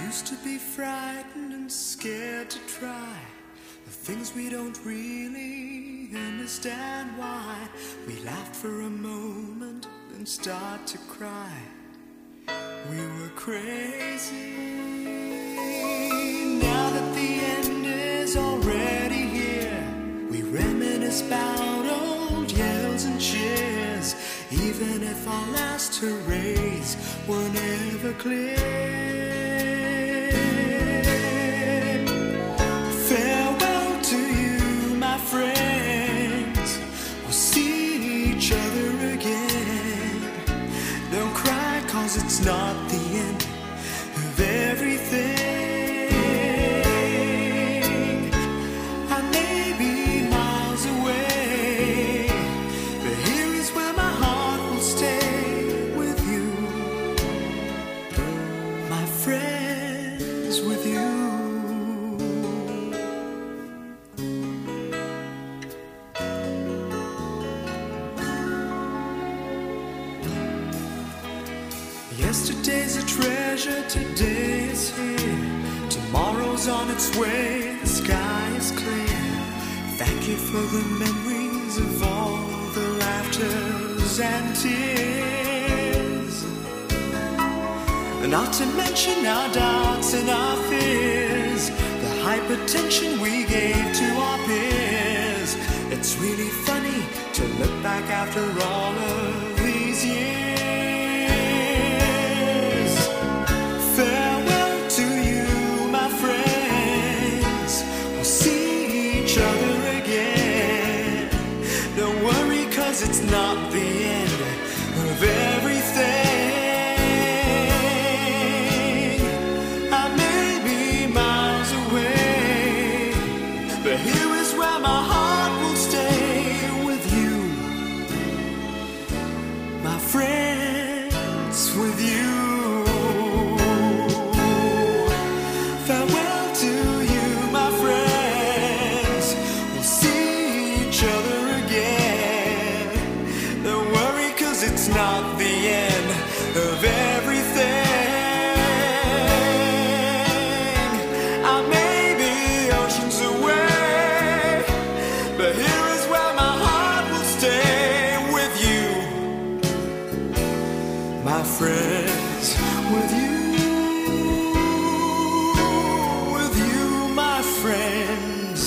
used to be frightened and scared to try the things we don't really understand why. We laughed for a moment, then start to cry. We were crazy. Now that the end is already here, we reminisce about old yells and cheers, even if our last hurrays were never clear. Farewell to you, my friends. We'll see each other again. Don't cry, 'cause it's not the end of everything. I may be miles away, but here is where my heart will stay with you, my friends, with you. Yesterday's a treasure, today is here. Tomorrow's on its way, the sky is clear. Thank you for the memories of all the laughters and tears, not to mention our doubts and our fears, the hypertension we gave to our peers. It's really funny to look back after all of these years. Farewell to you, my friends. We'll see each other again. Don't worry, 'cause it's not the end of everything. I may be miles away, but here is where my heart will stay with you, my friends, with you. Farewell to you, my friends. We'll see each other again. Don't worry, 'cause it's not the end of everything. I may be oceans away, but here is where my heart will stay with you, my friends, with you. Friends,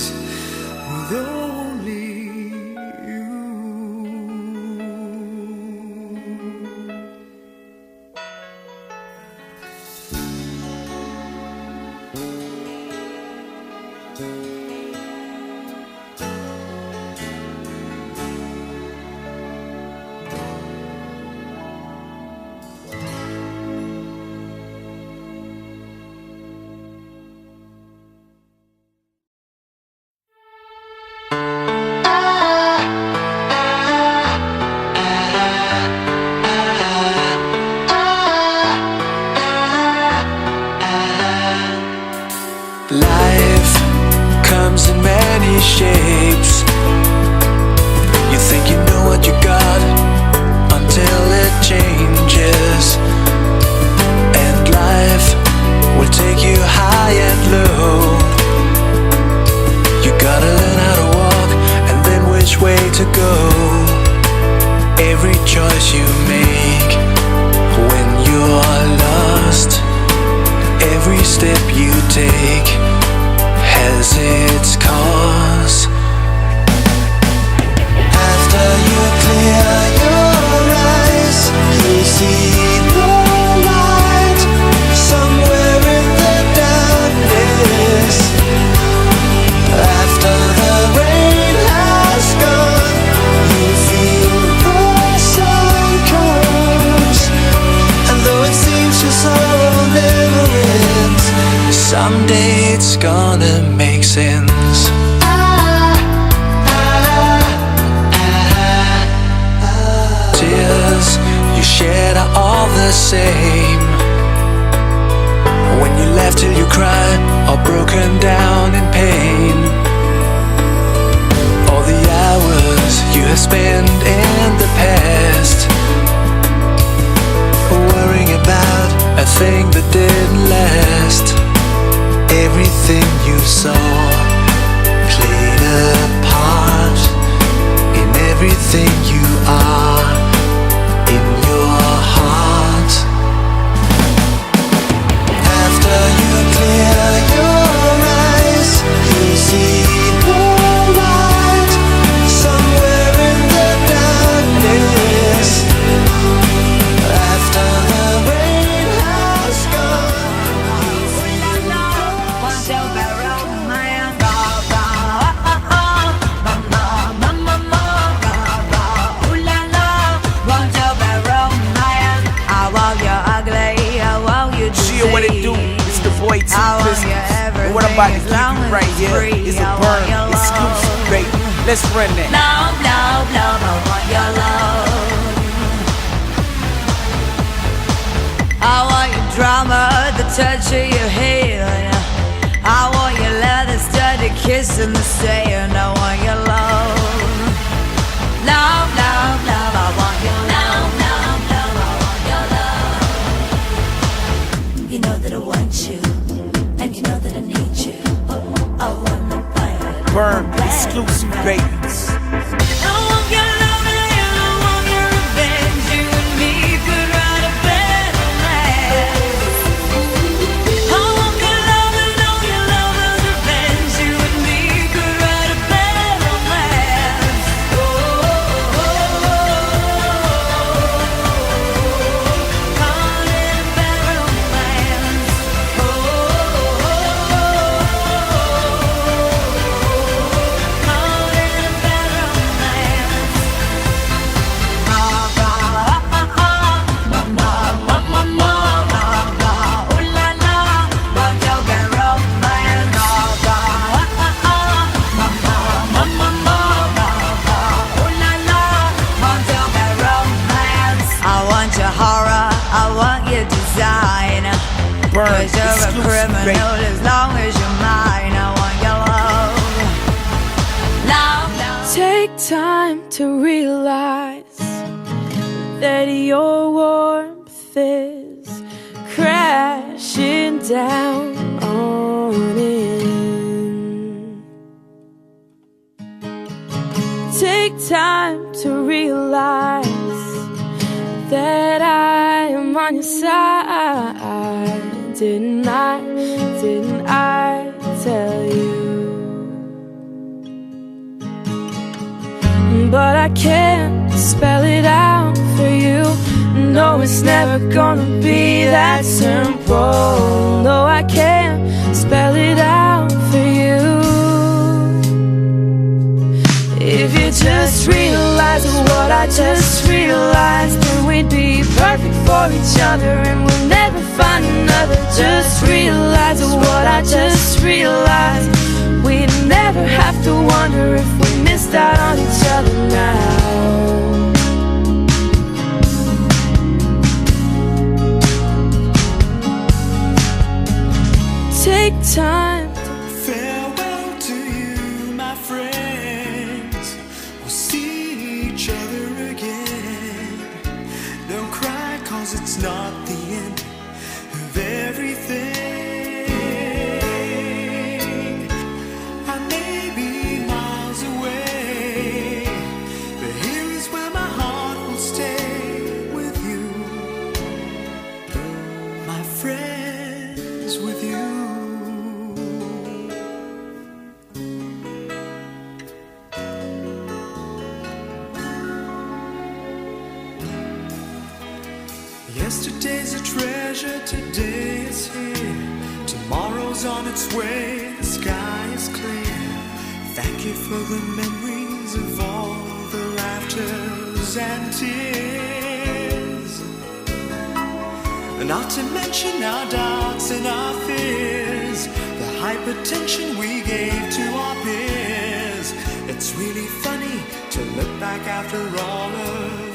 with only you. Life comes in many shapes. You think you know what you got until it changes, and life will take you high and low. You gotta learn how to walk and then which way to go. Every choice you make when you're lost, every step you take has its cause. After you clear your eyes, you see the light somewhere in the darkness. After the rain has gone, you feel the sun comes, and though it seems your sorrow never ends, someday it's gonna make sense. Tears you shed are all the same. When you laugh till you cry, or broken down in pain. All the hours you have spent in the past, worrying about a thing that didn't last. you saw played a part in everything you are in your heart. After you clear your eyes, you see the light somewhere in the darkness. After the rain has gone, what it do? It's the boy T Business. And what I'm about to give you right here is a burn exclusive, baby. Let's run that. Love, love, love, I want your love. I want your drama, the touch of your hand. I want your leather studded kiss in the sand. I want your love. Love, love, love, I want your love. Love, love, I want your love. You know that I want you, and you know that I need you. I want my body. Burn exclusive, babies. I want your love and I want your revenge. You and me could write a better life. I want your love and all your love's revenge. You and me could write a better life. Call it a better romance. Call it a better romance. I want your horror, I want your design. Burn 'Cause you're a exclusive, criminal baby. as long as you're mine. I want your love. Love, love. Take time to realize that your warmth is crashing down on in. Take time to realize that I am on your side. Didn't I tell you? But I can't spell it out for you. No, it's never gonna be that simple. No, I can't spell it out for you. If you just realize what I just realized, then we'd be perfect for each other and we'll never find another. Just realize what I just realized. We'd never have to wonder if we missed out on each other now. Take time. farewell to you, my friends. We'll see each other again. Don't cry, 'cause it's not the end of everything. I may be miles away, but here is where my heart will stay with you, my friends, with you. Yesterday's a treasure, today is here. Tomorrow's on its way, the sky is clear. Thank you for the memories of all the laughters and tears. Not to mention our doubts and our fears, the hypertension we gave to our peers. It's really funny to look back after all of